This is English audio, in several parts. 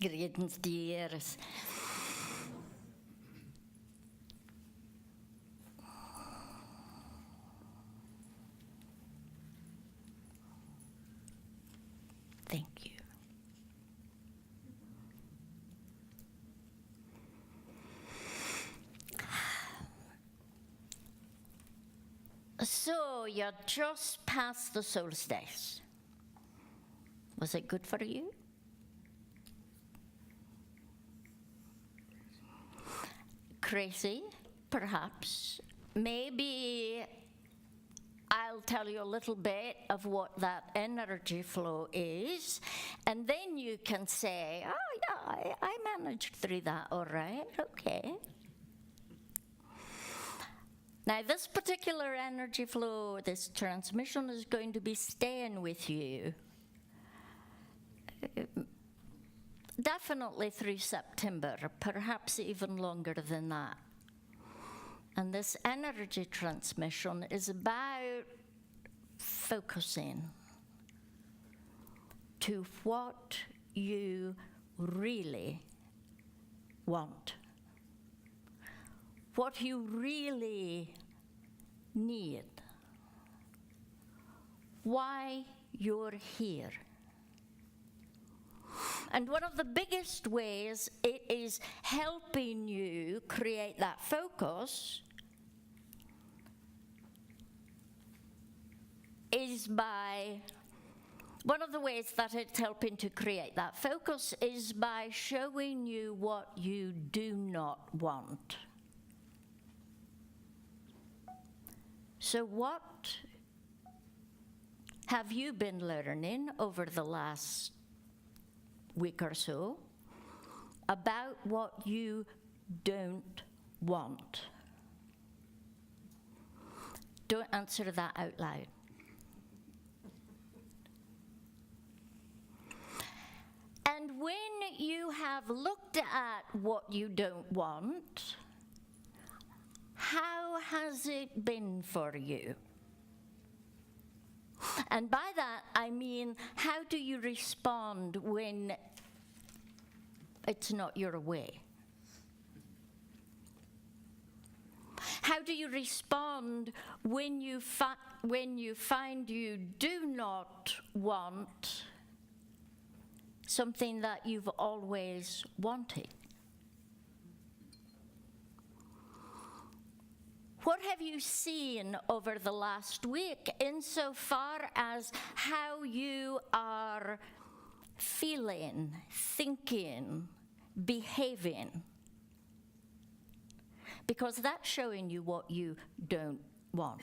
Greetings, dears. Thank you. So, you're just past the solstice. Was it good for you? Crazy, perhaps. Maybe I'll tell you a little bit of what that energy flow is, and then you can say, oh yeah, I managed through that all right, okay. Now this particular energy flow, this transmission is going to be staying with you definitely through September, perhaps even longer than that. And this energy transmission is about focusing to what you really want, what you really need, why you're here. And one of the biggest ways it is helping you create that focus is by, one of the ways that it's helping to create that focus is by showing you what you do not want. So what have you been learning over the last week or so about what you don't want? Don't answer that out loud. And when you have looked at what you don't want, how has it been for you? And by that, I mean, how do you respond when it's not your way? How do you respond when you find you do not want something that you've always wanted? What have you seen over the last week insofar as how you are feeling, thinking, behaving? Because that's showing you what you don't want.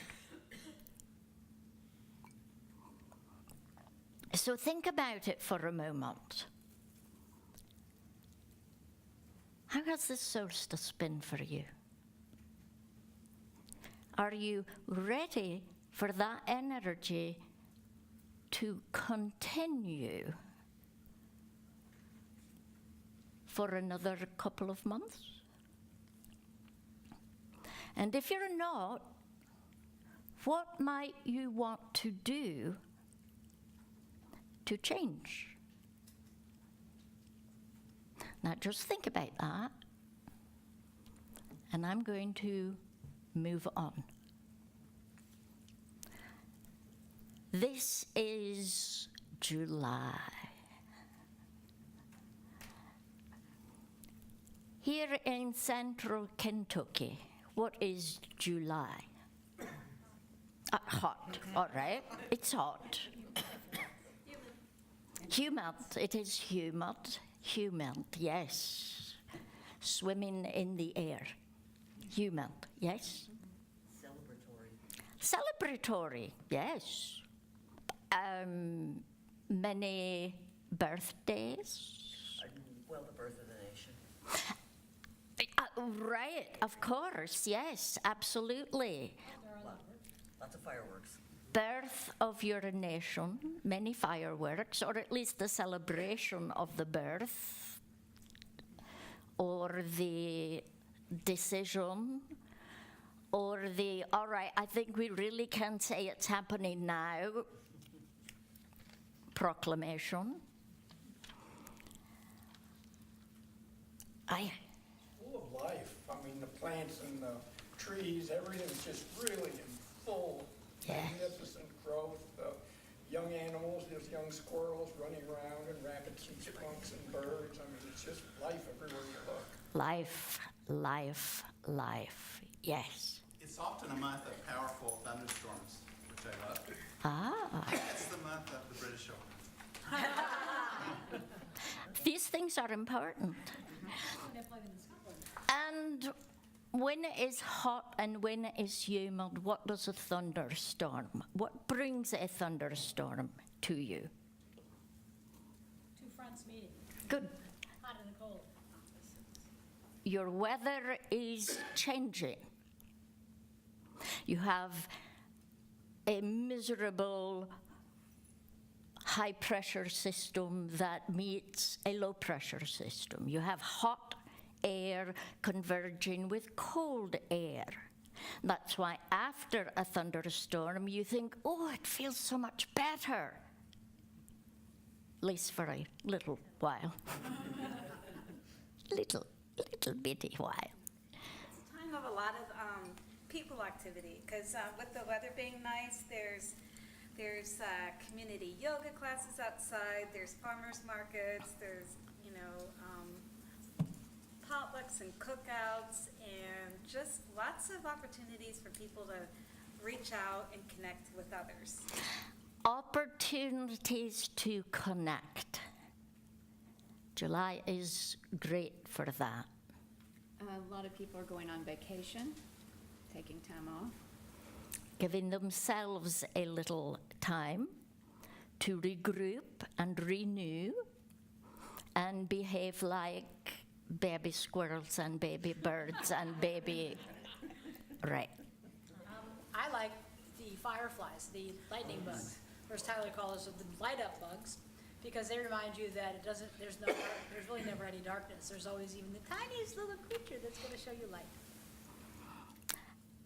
So think about it for a moment. How has this solstice been for you? Are you ready for that energy to continue for another couple of months? And if you're not, what might you want to do to change? Now just think about that, and I'm going to move on. This is July. Here in central Kentucky, what is July? Hot, all right, it's hot. Humid, it is humid, yes. Swimming in the air. Humid, yes? Celebratory, yes. Many birthdays. Well, the birth of the nation. Right, of course, yes, absolutely. Lots of fireworks. Birth of your nation, many fireworks, or at least the celebration of the birth, or the decision, or the, all right, I think we really can say it's happening now, proclamation. I, Full of life. I mean, the plants and the trees, everything's just really in full Yes. magnificent growth. Young animals, there's young squirrels running around and rabbits and skunks and birds. I mean, it's just life everywhere you look. life, life, life. Yes. It's often a month of powerful thunderstorms, which I love. Ah, It's the month of the British Open. these things are important. And when it is hot and when it is humid, what does a thunderstorm? What brings a thunderstorm to you? Two fronts meeting, Good. hot and cold. Your weather is changing. You have a miserable high pressure system that meets a low pressure system. You have hot air converging with cold air. That's why after a thunderstorm, you think, oh, it feels so much better. At least for a little while. little bitty while. It's a time of a lot of people activity, because with the weather being nice, there's community yoga classes outside, there's farmers markets, there's, potlucks and cookouts, and just lots of opportunities for people to reach out and connect with others. Opportunities to connect. July is great for that. A lot of people are going on vacation, taking time off. Giving themselves a little time to regroup and renew and behave like baby squirrels and baby birds and baby, right. I like the fireflies, the lightning bugs, or as Tyler calls them, the light up bugs, because they remind you that it doesn't, there's really never any darkness. There's always even the tiniest little creature that's gonna show you light.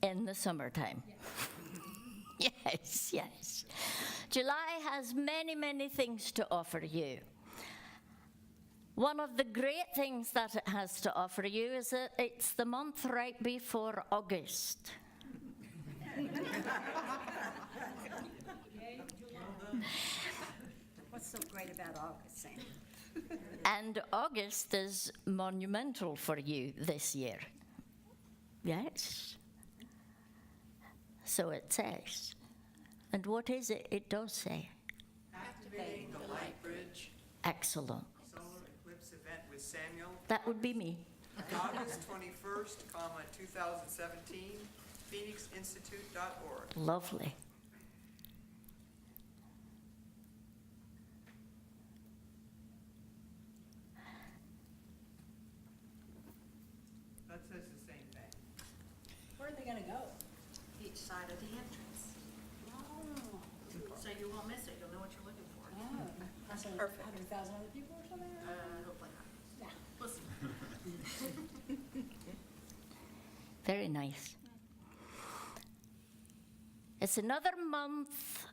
In the summertime. Yes, yes. July has many, many things to offer you. One of the great things that it has to offer you is that it's the month right before August. What's so great about August, Sam? And August is monumental for you this year. Yes. So it says. And what is it? It does say. Activating the Light Bridge Excellent. Solar Eclipse Event with Samuel, That would be me. August 21st, 2017, phoenixinstitute.org. Lovely. That says the same thing. Where are they gonna go? Each side of the entrance. Oh, So you won't miss it, you'll know what you're looking for. that's like Perfect. 100,000 other people or something? Hopefully not. Yeah. Listen. Very nice. It's another month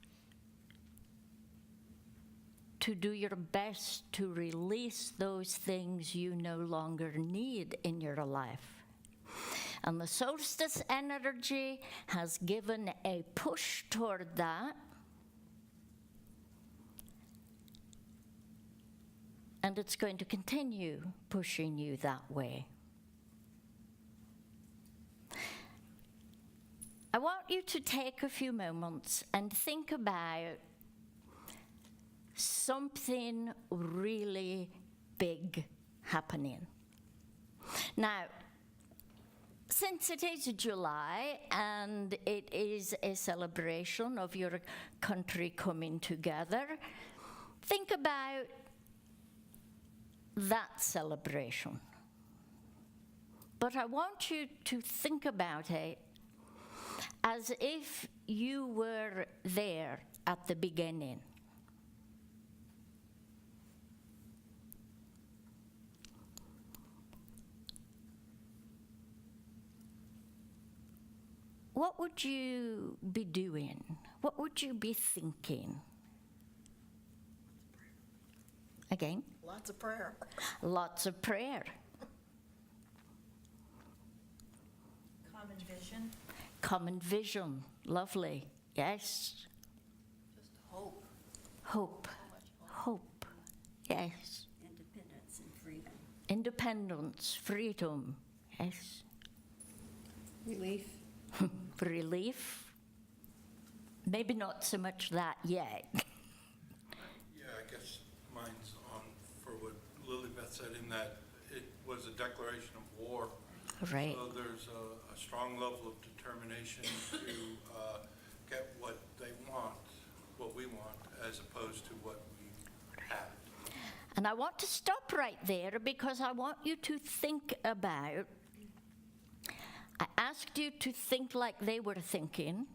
to do your best to release those things you no longer need in your life. And the solstice energy has given a push toward that. And it's going to continue pushing you that way. I want you to take a few moments and think about something really big happening. Now, since it is July and it is a celebration of your country coming together, think about that celebration. But I want you to think about it as if you were there at the beginning. What would you be doing? What would you be thinking? Again? Lots of prayer. Lots of prayer. Common vision. Common vision, lovely, yes. Just hope. Hope, hope, yes. Independence and freedom. Independence, freedom, yes. Relief. Relief, maybe not so much that yet. Yeah, I guess mine's on for what Lilybeth said in that it was a declaration of war. Right. So there's a strong level of determination to get what they want, what we want, as opposed to what we have. And I want to stop right there because I want you to think about, I asked you to think like they were thinking,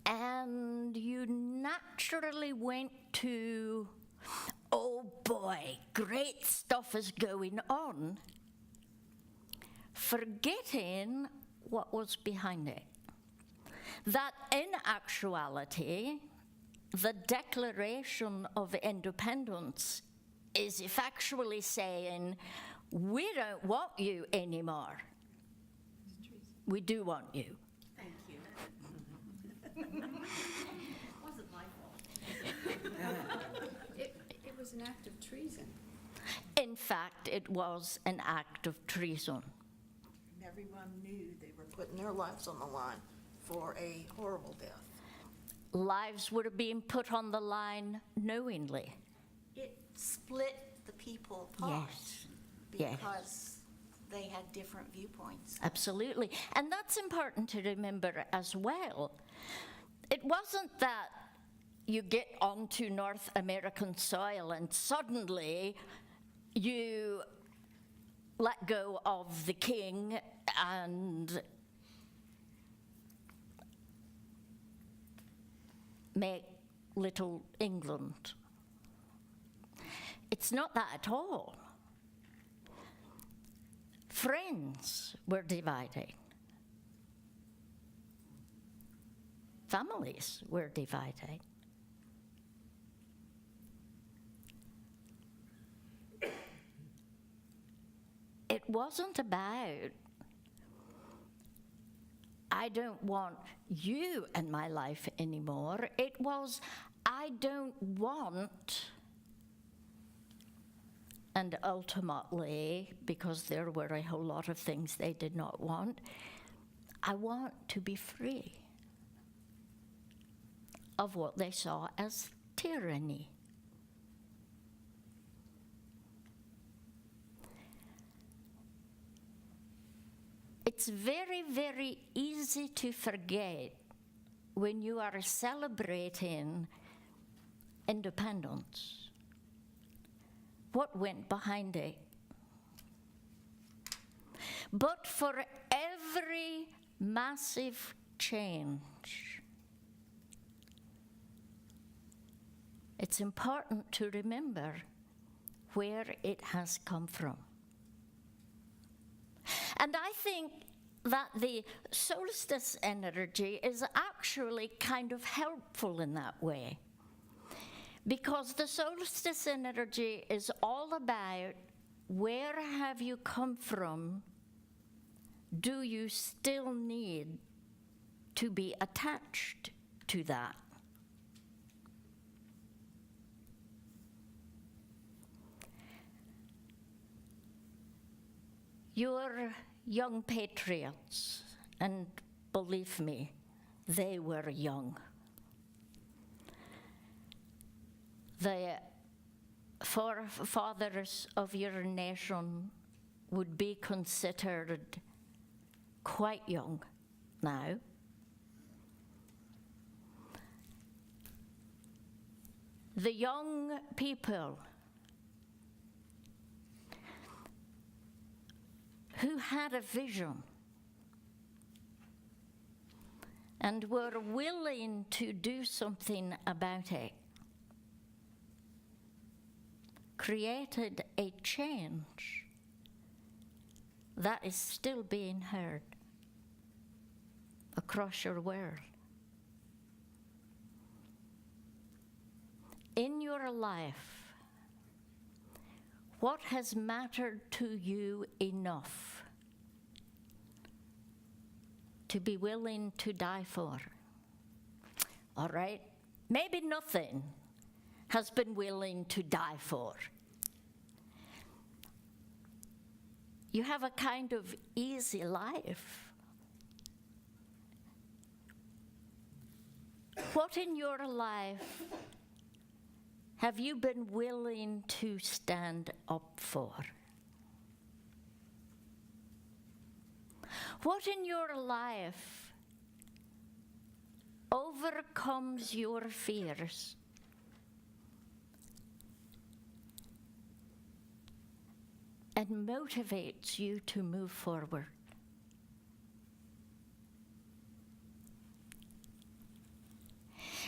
and you naturally went to, oh boy, great stuff is going on, forgetting what was behind it. That in actuality, the Declaration of Independence is effectually saying, we don't want you anymore. We do want you. Thank you. Wasn't my fault. It was an act of treason. In fact, it was an act of treason. And everyone knew they were putting their lives on the line for a horrible death. Lives were being put on the line knowingly. It split the people apart. Yes. Yes. Because they had different viewpoints. Absolutely. And that's important to remember as well. It wasn't that you get onto North American soil and suddenly you let go of the king and make little England. It's not that at all. Friends were divided. Families were divided. It wasn't about, I don't want you in my life anymore. It was, I don't want, and ultimately, because there were a whole lot of things they did not want, I want to be free of what they saw as tyranny. It's very, very easy to forget when you are celebrating independence what went behind it. But for every massive change, it's important to remember where it has come from. And I think that the solstice energy is actually kind of helpful in that way. Because the solstice energy is all about where have you come from? Do you still need to be attached to that? You're young patriots, and believe me, they were young. The forefathers of your nation would be considered quite young now. The young people who had a vision and were willing to do something about it created a change that is still being heard across your world. In your life, what has mattered to you enough to be willing to die for? All right, maybe nothing has been willing to die for. You have a kind of easy life. What in your life have you been willing to stand up for? What in your life overcomes your fears and motivates you to move forward?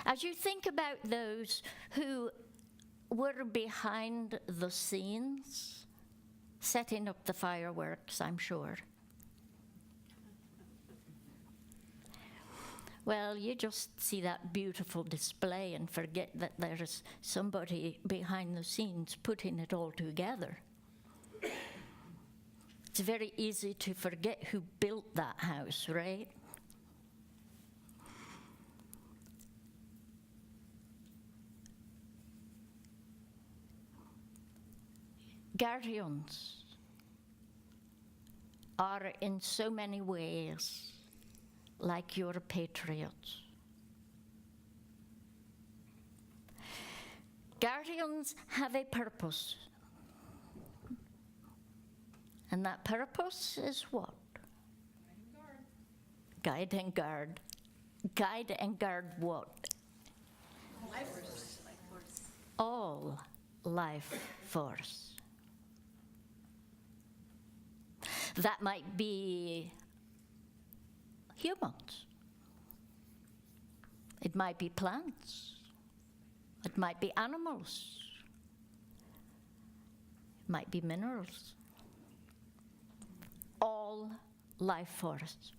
As you think about those who were behind the scenes, setting up the fireworks, I'm sure. Well, you just see that beautiful display and forget that there's somebody behind the scenes putting it all together. It's very easy to forget who built that house, right? Guardians are in so many ways like your patriots. Guardians have a purpose. And that purpose is what? Guide and guard. Guide and guard what? Life force. All life force. That might be humans. It might be plants. It might be animals. It might be minerals. All life force.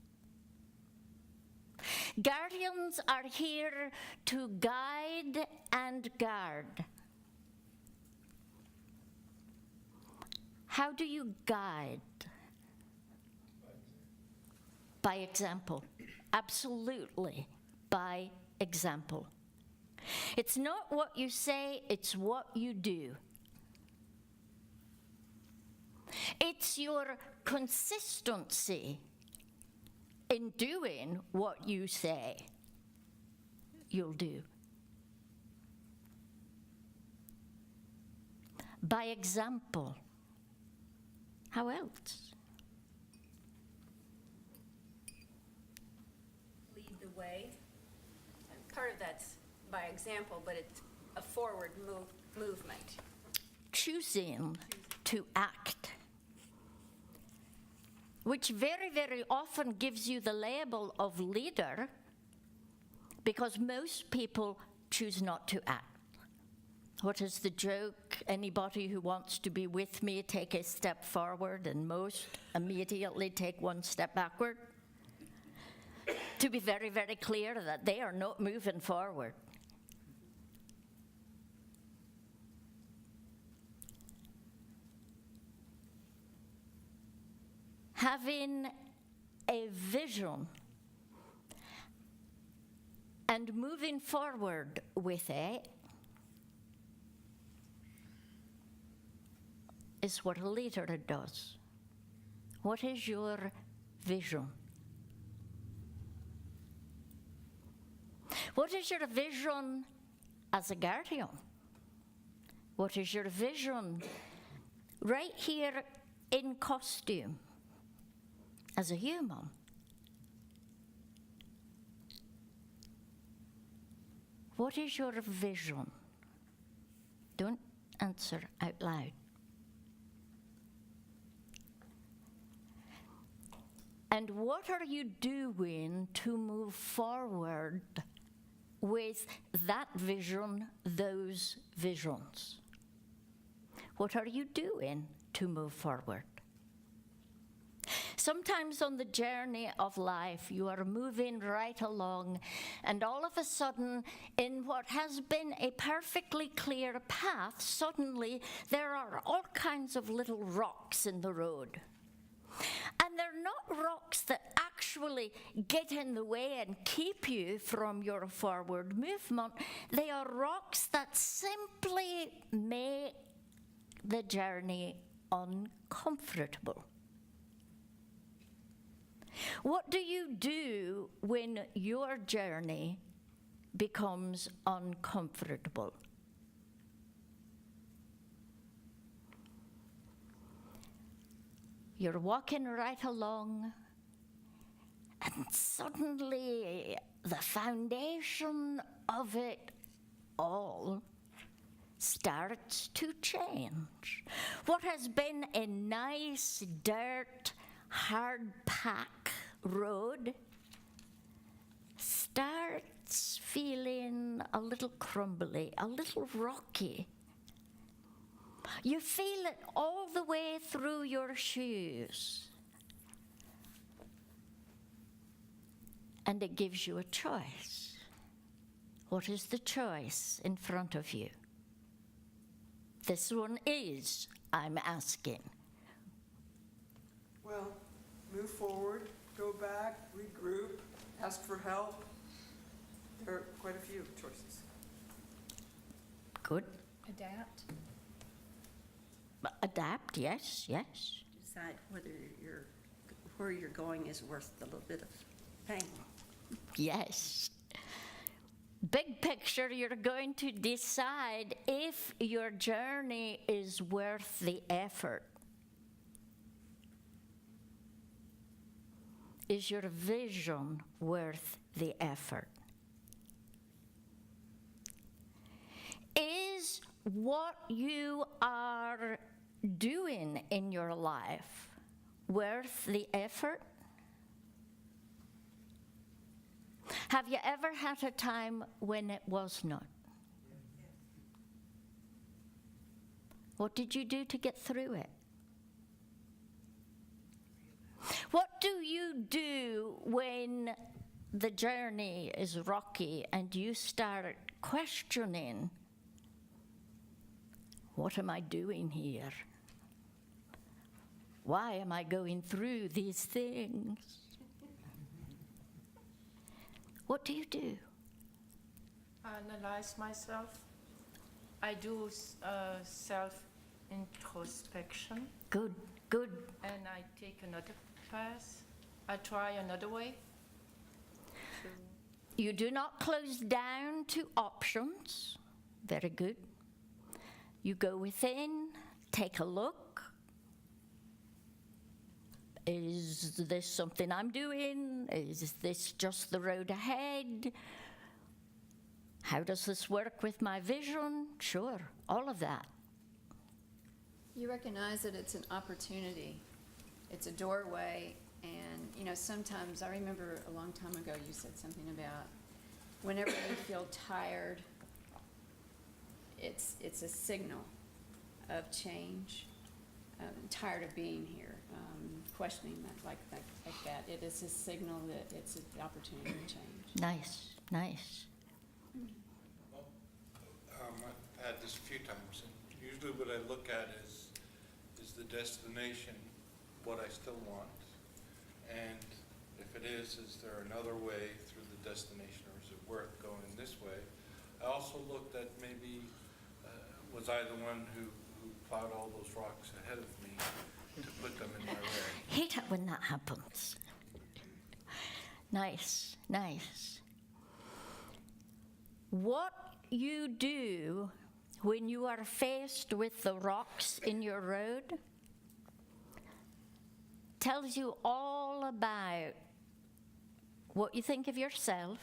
Guardians are here to guide and guard. How do you guide? By example. Absolutely, by example. It's not what you say, it's what you do. It's your consistency in doing what you say you'll do. By example. How else? Lead the way. And part of that's by example, but it's a forward movement. Choosing to act, which very, very often gives you the label of leader, because most people choose not to act. What is the joke? Anybody who wants to be with me, take a step forward, and most immediately take one step backward. To be very, very clear that they are not moving forward. Having a vision and moving forward with it is what a leader does. What is your vision? What is your vision as a guardian? What is your vision right here in costume as a human? What is your vision? Don't answer out loud. And what are you doing to move forward with that vision, those visions? What are you doing to move forward? Sometimes on the journey of life, you are moving right along, and all of a sudden, in what has been a perfectly clear path, suddenly there are all kinds of little rocks in the road. And they're not rocks that actually actually get in the way and keep you from your forward movement. They are rocks that simply make the journey uncomfortable. What do you do when your journey becomes uncomfortable? You're walking right along, and suddenly the foundation of it all starts to change. What has been a nice dirt, hard pack road starts feeling a little crumbly, a little rocky. You feel it all the way through your shoes. And it gives you a choice. What is the choice in front of you? This one is, I'm asking. Well, move forward, go back, regroup, ask for help. There are quite a few choices. Good. Adapt. Adapt, yes, yes. Decide where you're going is worth the little bit of pain. Yes. Big picture, you're going to decide if your journey is worth the effort. Is your vision worth the effort? Is what you are doing in your life worth the effort? Have you ever had a time when it was not? What did you do to get through it? What do you do when the journey is rocky and you start questioning, what am I doing here? Why am I going through these things? What do you do? Analyze myself. I do self-introspection. Good, good. And I take another path. I try another way. You do not close down to options. Very good. You go within, take a look. Is this something I'm doing? Is this just the road ahead? How does this work with my vision? Sure, all of that. You recognize that it's an opportunity. It's a doorway, and sometimes, I remember a long time ago you said something about whenever you feel tired, it's a signal of change. I'm tired of being here. Questioning that like that. It is a signal that it's an opportunity to change. Nice, nice. Well, I've had this a few times, and usually what I look at is the destination, what I still want, and if it is there another way through the destination, or is it worth going this way? I also looked at maybe, was I the one who plowed all those rocks ahead of me to put them in my way? Hate it when that happens. Nice, nice. What you do when you are faced with the rocks in your road tells you all about what you think of yourself,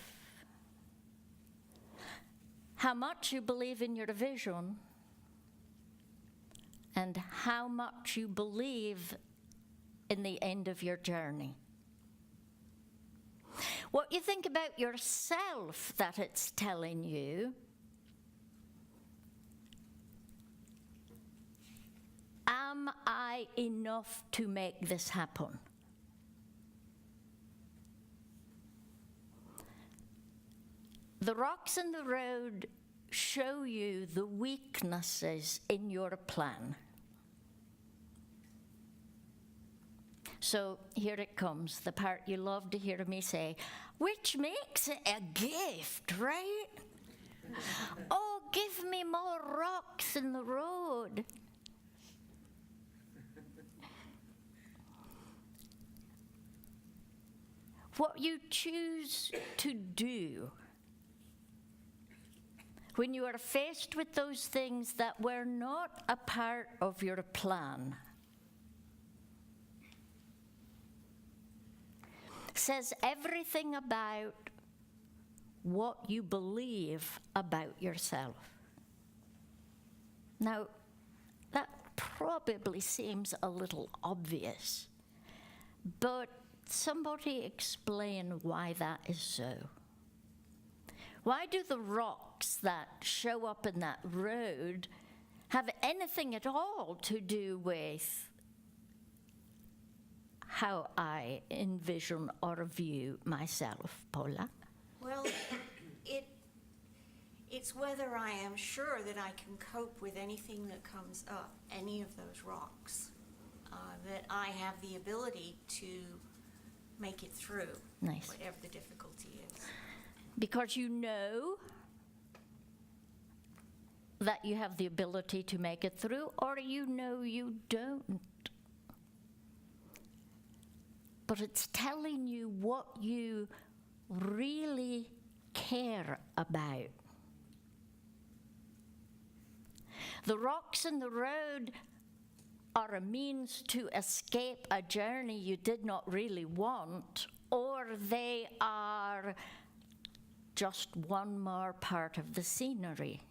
how much you believe in your vision, and how much you believe in the end of your journey. What you think about yourself that it's telling you, am I enough to make this happen? The rocks in the road show you the weaknesses in your plan. So here it comes, the part you love to hear me say, which makes it a gift, right? Oh, give me more rocks in the road. What you choose to do when you are faced with those things that were not a part of your plan says everything about what you believe about yourself. Now, that probably seems a little obvious, but somebody explain why that is so. Why do the rocks that show up in that road have anything at all to do with how I envision or view myself, Paula? Well, it's whether I am sure that I can cope with anything that comes up, any of those rocks, that I have the ability to make it through, Nice. whatever the difficulty is. Because you know that you have the ability to make it through, or you know you don't. But it's telling you what you really care about. The rocks in the road are a means to escape a journey you did not really want, or they are just one more part of the scenery.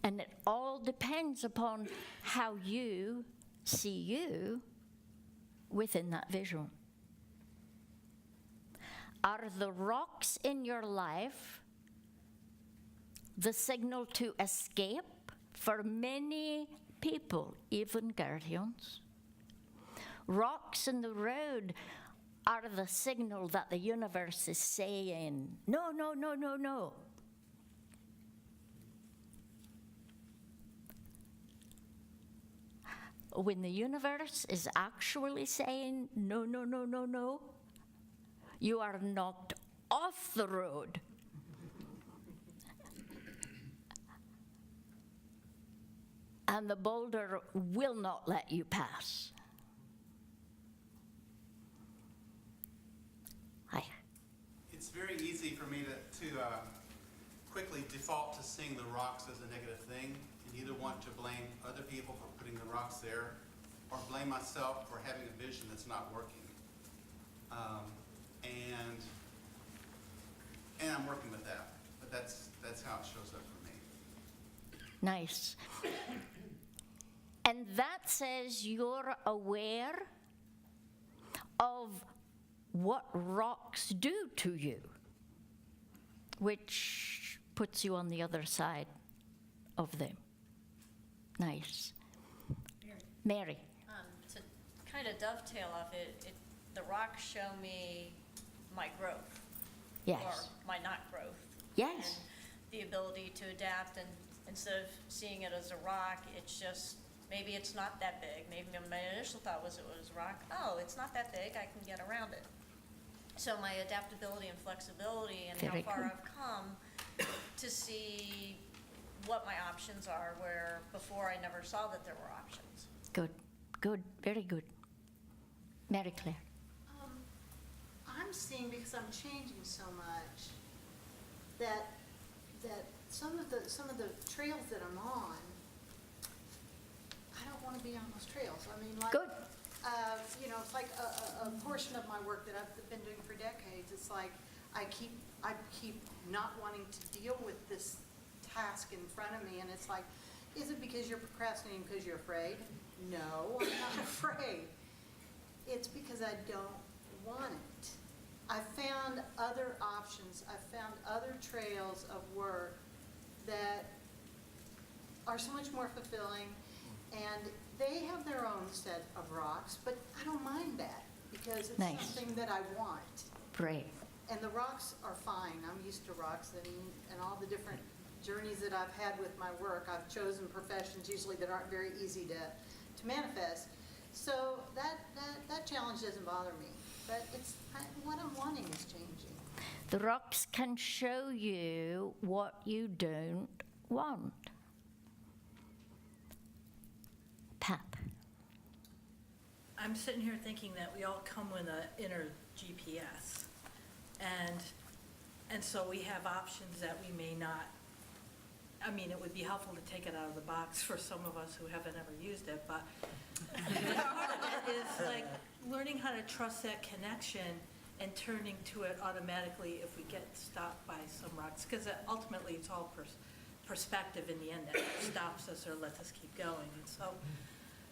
And it all depends upon how you see you within that vision. Are the rocks in your life the signal to escape for many people, even guardians? Rocks in the road are the signal that the universe is saying, no, no, no, no, no. When the universe is actually saying, no, no, no, no, no, you are knocked off the road. And the boulder will not let you pass. Hi. It's very easy for me to quickly default to seeing the rocks as a negative thing and either want to blame other people for putting the rocks there or blame myself for having a vision that's not working. And I'm working with that, but that's how it shows up for me. Nice. And that says you're aware of what rocks do to you, which puts you on the other side of them. Nice. Mary. To kind of dovetail off it, the rocks show me my growth. Yes. Or my not growth. Yes. And the ability to adapt, and instead of seeing it as a rock, it's just, maybe it's not that big. Maybe my initial thought was it was a rock. Oh, it's not that big, I can get around it. So my adaptability and flexibility and Very how far cool. I've come to see what my options are, where before I never saw that there were options. Good, good, very good. Mary Claire. I'm seeing, because I'm changing so much, that some of the trails that I'm on, I don't want to be on those trails. I mean, like, Good. It's like a portion of my work that I've been doing for decades. It's like I keep not wanting to deal with this task in front of me, and it's like, is it because you're procrastinating because you're afraid? No, I'm not afraid. It's because I don't want it. I've found other options. I've found other trails of work that are so much more fulfilling, and they have their own set of rocks, but I don't mind that because it's Nice. something that I want. Great. And the rocks are fine. I'm used to rocks and all the different journeys that I've had with my work. I've chosen professions usually that aren't very easy to manifest. So that challenge doesn't bother me, but what I'm wanting is changing. The rocks can show you what you don't want. Pap. I'm sitting here thinking that we all come with an inner GPS. And so we have options that we may not, I mean, it would be helpful to take it out of the box for some of us who haven't ever used it, but part of it is like learning how to trust that connection and turning to it automatically if we get stopped by some rocks, because ultimately it's all perspective in the end that stops us or lets us keep going. And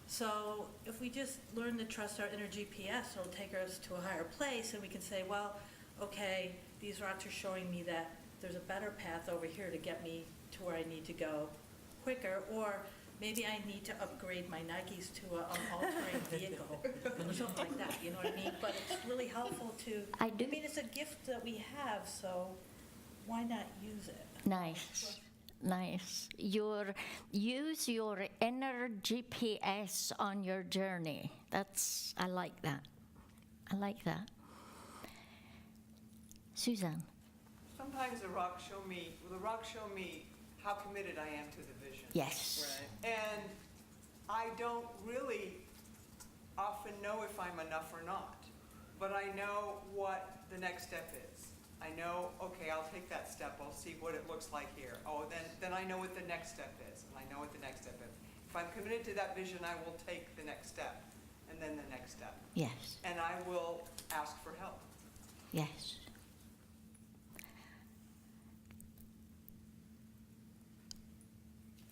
so if we just learn to trust our inner GPS, it'll take us to a higher place, and we can say, well, okay, these rocks are showing me that there's a better path over here to get me to where I need to go quicker, or maybe I need to upgrade my Nikes to an all-terrain vehicle, or something like that, you know what I mean? But it's really helpful to, I do. I mean, it's a gift that we have, so why not use it? Nice. Nice. Use your inner GPS on your journey. I like that. I like that. Suzanne. Sometimes the rocks show me how committed I am to the vision. Yes. Right. And I don't really often know if I'm enough or not, but I know what the next step is. I know, okay, I'll take that step, I'll see what it looks like here. Oh, then I know what the next step is, and I know what the next step is. If I'm committed to that vision, I will take the next step, and then the next step. Yes. And I will ask for help. Yes.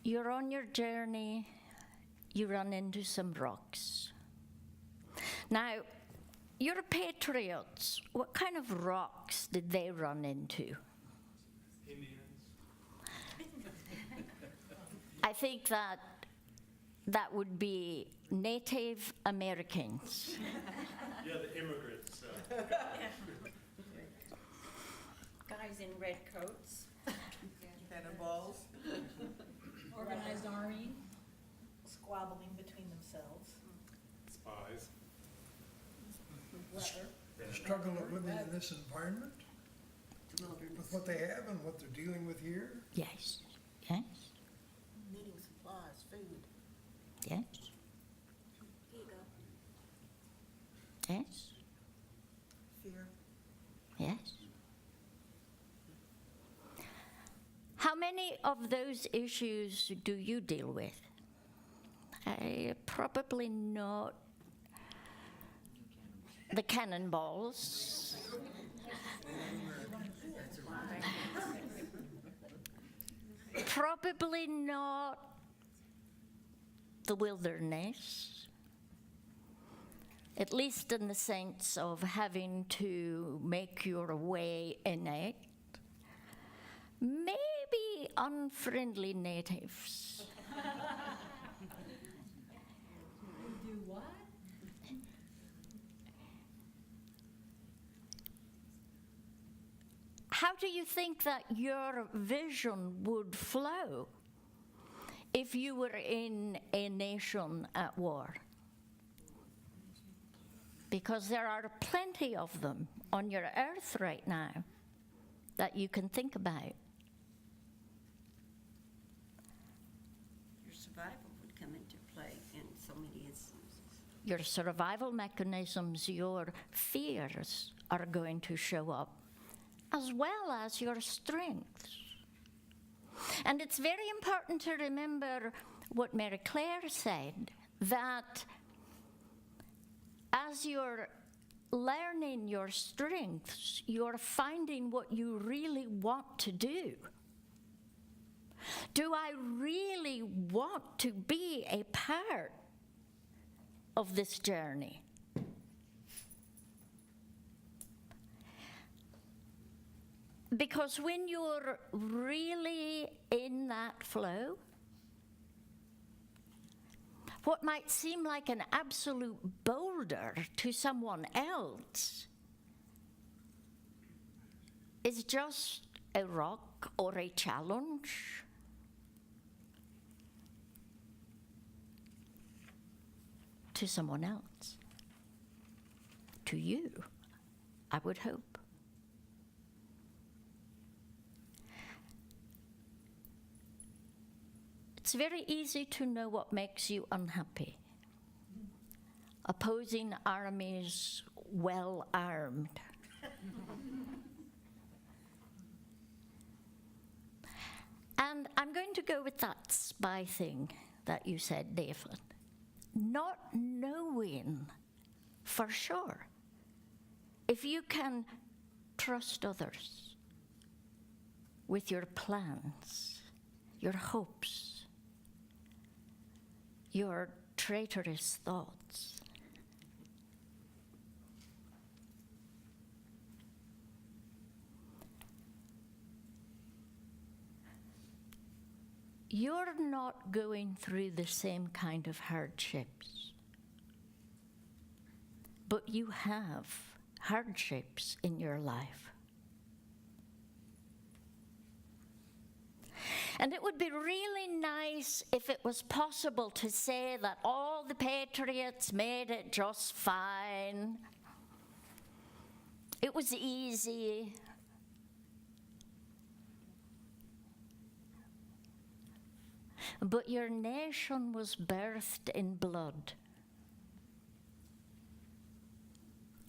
You're on your journey, you run into some rocks. Now, your patriots, what kind of rocks did they run into? Indians. I think that would be Native Americans. Yeah, the immigrants. Guys in red coats. Cannonballs. Organized army, squabbling between themselves. Spies. The struggle of living in this environment, with what they have and what they're dealing with here. Yes. Yes. Needing supplies, food. Yes. Ego. Yes. Fear. Yes. How many of those issues do you deal with? Probably not the cannonballs. Probably not the wilderness, at least in the sense of having to make your way in it. Maybe unfriendly natives. Do what? How do you think that your vision would flow if you were in a nation at war? Because there are plenty of them on your earth right now that you can think about. Your survival would come into play in so many instances. Your survival mechanisms, your fears are going to show up, as well as your strengths. And it's very important to remember what Mary Claire said, that as you're learning your strengths, you're finding what you really want to do. Do I really want to be a part of this journey? Because when you're really in that flow, what might seem like an absolute boulder to someone else is just a rock or a challenge. to someone else. To you, I would hope. It's very easy to know what makes you unhappy. Opposing armies well armed. And I'm going to go with that spy thing that you said, David. Not knowing for sure if you can trust others with your plans, your hopes, your traitorous thoughts. You're not going through the same kind of hardships, but you have hardships in your life. And it would be really nice if it was possible to say that all the patriots made it just fine. It was easy. But your nation was birthed in blood,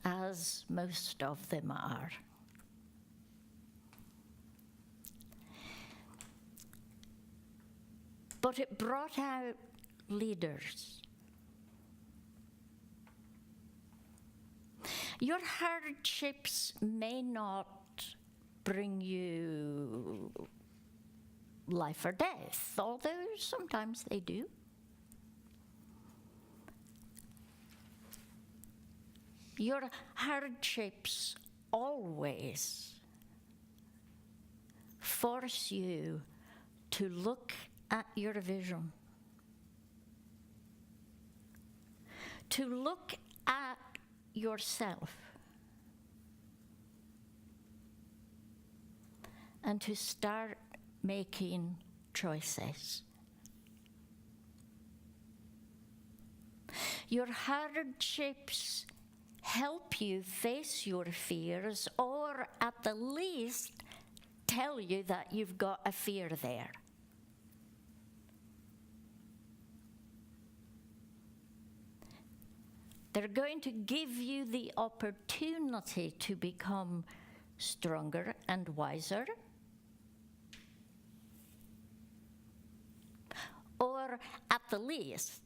as most of them are. But it brought out leaders. Your hardships may not bring you life or death, although sometimes they do. Your hardships always force you to look at your vision, to look at yourself, and to start making choices. Your hardships help you face your fears, or at the least tell you that you've got a fear there. They're going to give you the opportunity to become stronger and wiser, or at the least,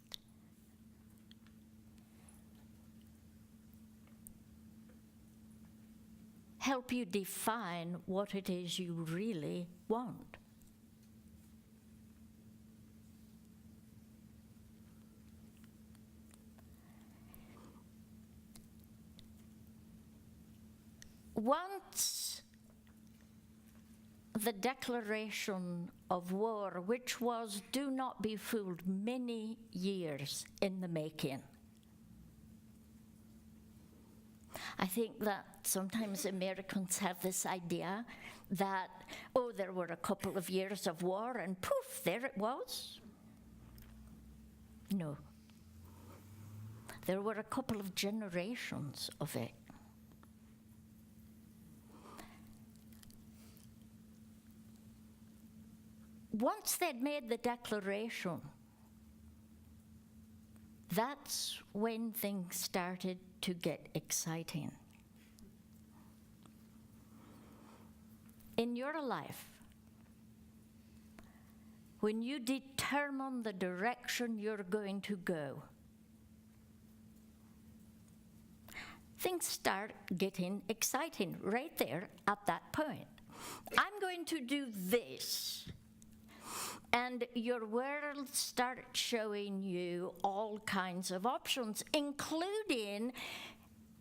help you define what it is you really want. Once the declaration of war, which was, do not be fooled, many years in the making. I think that sometimes Americans have this idea that, oh, there were a couple of years of war and poof, there it was. No. There were a couple of generations of it. Once they'd made the declaration, that's when things started to get exciting. In your life, when you determine the direction you're going to go, things start getting exciting right there at that point. I'm going to do this. And your world starts showing you all kinds of options, including,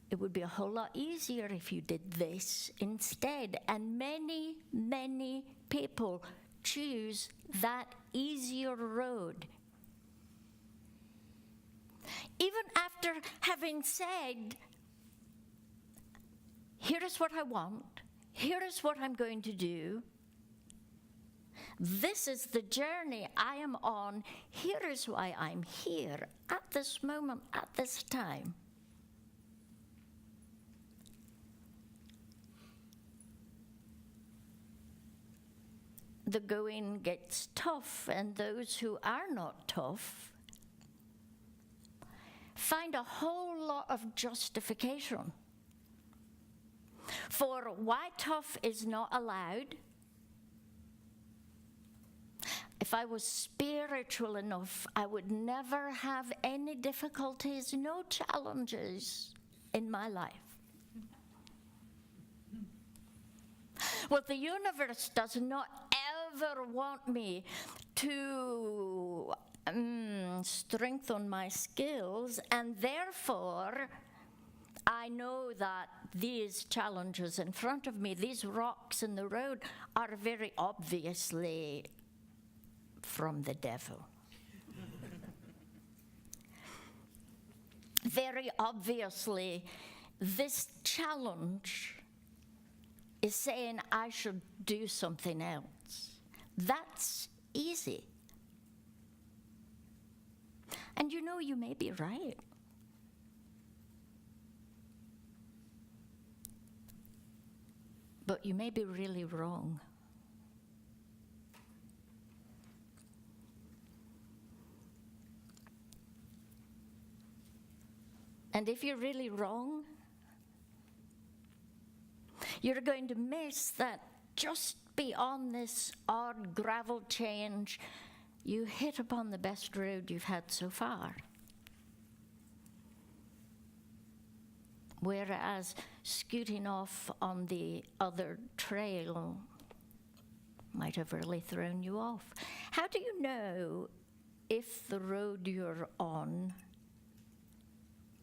it would be a whole lot easier if you did this instead. And many, many people choose that easier road. Even after having said, here is what I want, here is what I'm going to do, This is the journey I am on. Here is why I'm here at this moment, at this time. The going gets tough, and those who are not tough find a whole lot of justification for why tough is not allowed. If I was spiritual enough, I would never have any difficulties, no challenges in my life. Well, the universe does not ever want me to strengthen my skills, and therefore I know that these challenges in front of me, these rocks in the road, are very obviously from the devil. Very obviously, this challenge is saying I should do something else. That's easy. And you know, you may be right. But you may be really wrong. And if you're really wrong, you're going to miss that just beyond this odd gravel change, you hit upon the best road you've had so far. Whereas scooting off on the other trail might have really thrown you off. How do you know if the road you're on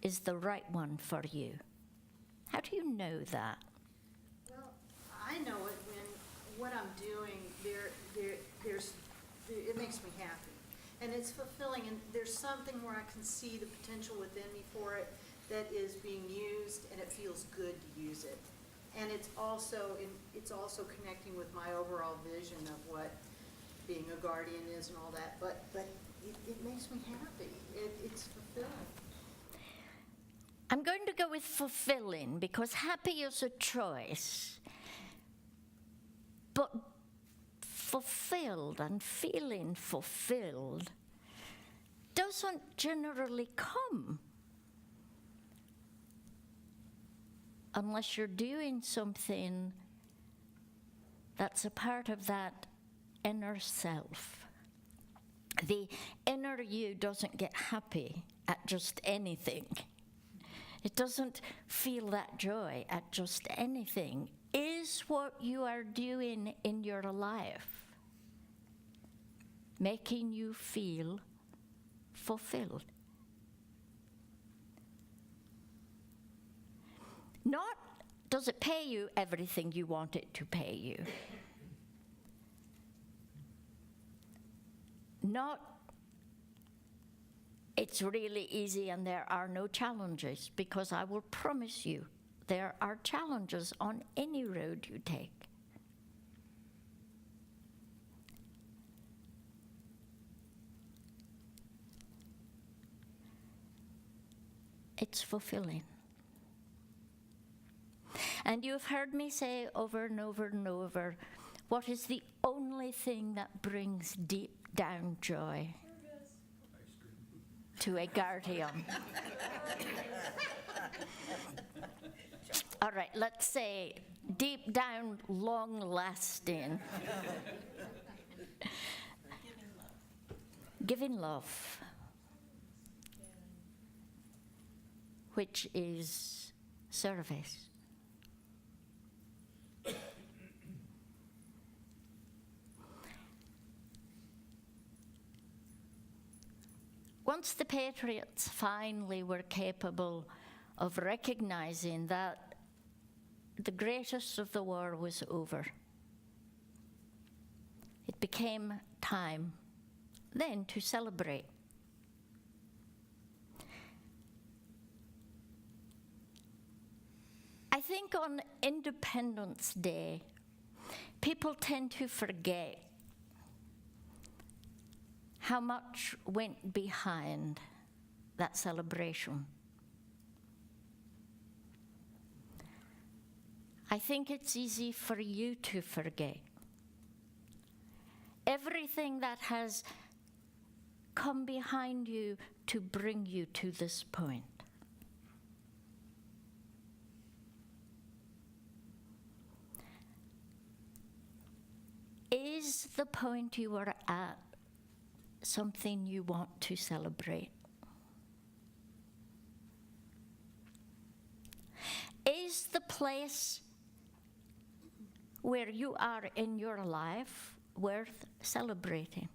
is the right one for you? How do you know that? Well, I know it when what I'm doing, it makes me happy. And it's fulfilling, and there's something where I can see the potential within me for it that is being used, and it feels good to use it. And it's also connecting with my overall vision of what being a guardian is and all that, but it makes me happy. It's fulfilling. I'm going to go with fulfilling because happy is a choice. But fulfilled and feeling fulfilled doesn't generally come unless you're doing something that's a part of that inner self. The inner you doesn't get happy at just anything. It doesn't feel that joy at just anything. Is what you are doing in your life making you feel fulfilled? Not does it pay you everything you want it to pay you. Not it's really easy and there are no challenges, because I will promise you there are challenges on any road you take. It's fulfilling. And you've heard me say over and over and over, what is the only thing that brings deep down joy to a guardian? All right, let's say deep down, long-lasting. Giving love, which is service. Once the patriots finally were capable of recognizing that the greatest of the war was over, it became time then to celebrate. I think on Independence Day, people tend to forget how much went behind that celebration. I think it's easy for you to forget everything that has come behind you to bring you to this point. Is the point you are at something you want to celebrate? Is the place where you are in your life worth celebrating?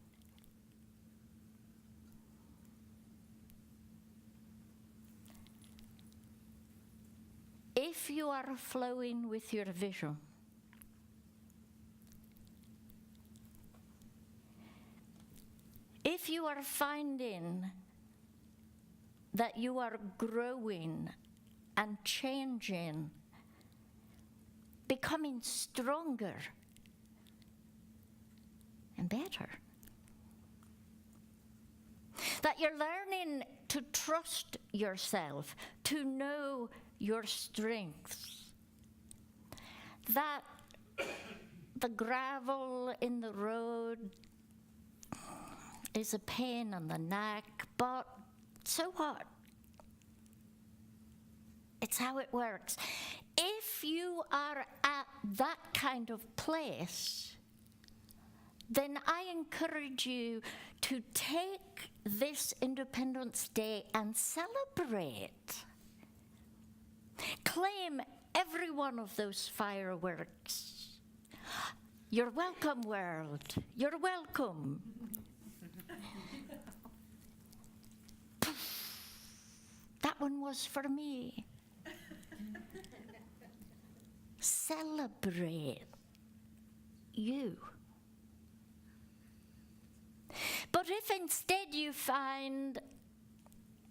If you are flowing with your vision, if you are finding that you are growing and changing, becoming stronger and better, that you're learning to trust yourself, to know your strengths, that the gravel in the road is a pain in the neck, but so what? It's how it works. If you are at that kind of place, then I encourage you to take this Independence Day and celebrate. Claim every one of those fireworks. You're welcome, world. You're welcome. That one was for me. Celebrate you. But if instead you find,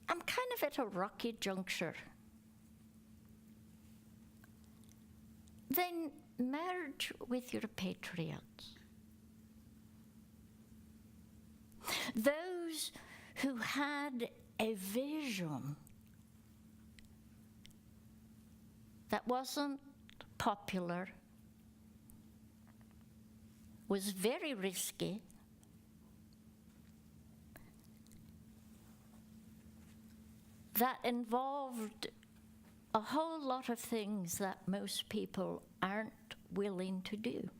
I'm kind of at a rocky juncture, then merge with your patriots. Those who had a vision that wasn't popular, was very risky, that involved a whole lot of things that most people aren't willing to do.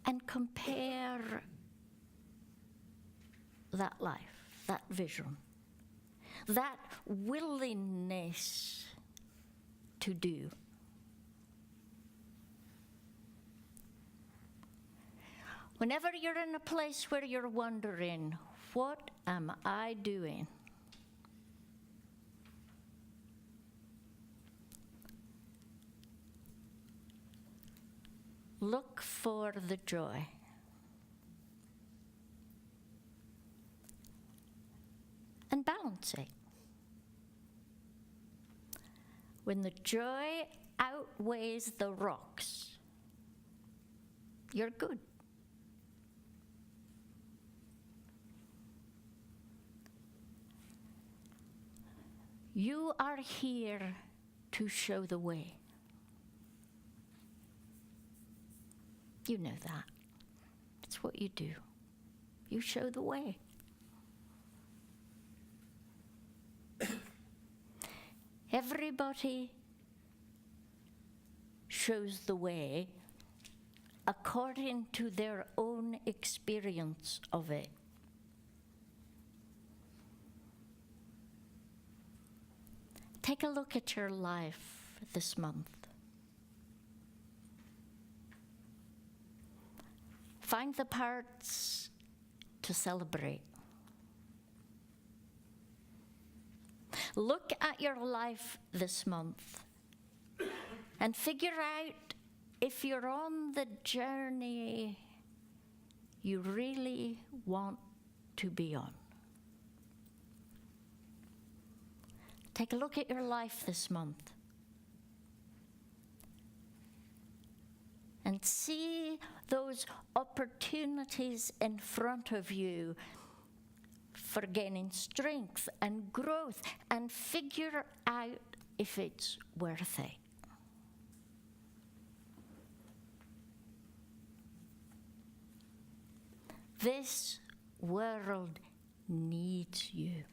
And compare that life, that vision, that willingness to do. Whenever you're in a place where you're wondering, what am I doing? Look for the joy. And balance it. When the joy outweighs the rocks, you're good. You are here to show the way. You know that. It's what you do. You show the way. Everybody shows the way according to their own experience of it. Take a look at your life this month. Find the parts to celebrate. Look at your life this month and figure out if you're on the journey you really want to be on. Take a look at your life this month and see those opportunities in front of you for gaining strength and growth, and figure out if it's worth it. This world needs you.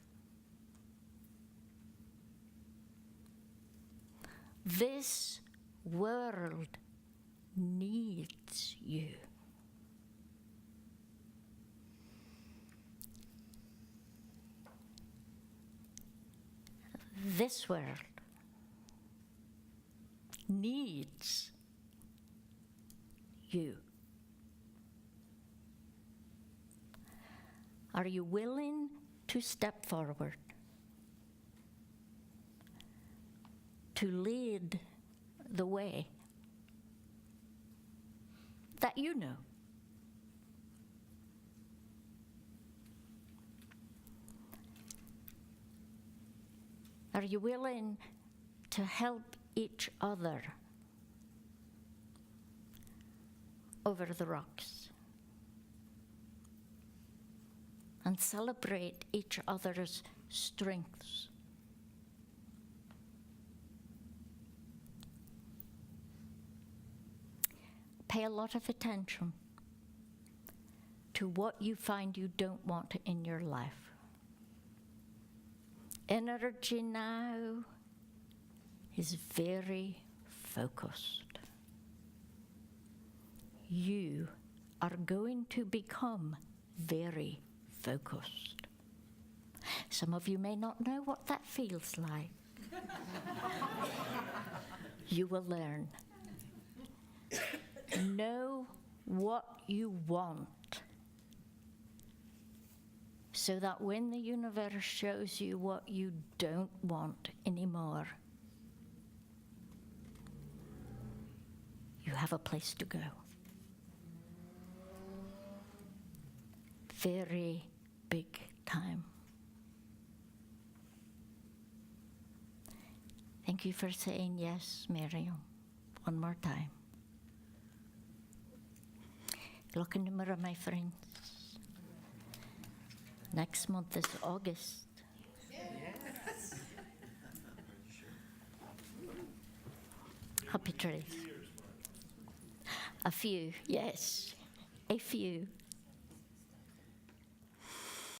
This world needs you. This world needs you. Are you willing to step forward, to lead the way that you know? Are you willing to help each other over the rocks and celebrate each other's strengths? Pay a lot of attention to what you find you don't want in your life. Energy now is very focused. You are going to become very focused. Some of you may not know what that feels like. You will learn. Know what you want, so that when the universe shows you what you don't want anymore, you have a place to go. Very big time. Thank you for saying yes, Miriam, one more time. Look in the mirror, my friends. Next month is August. Yes. Happy trails. A few, yes. A few.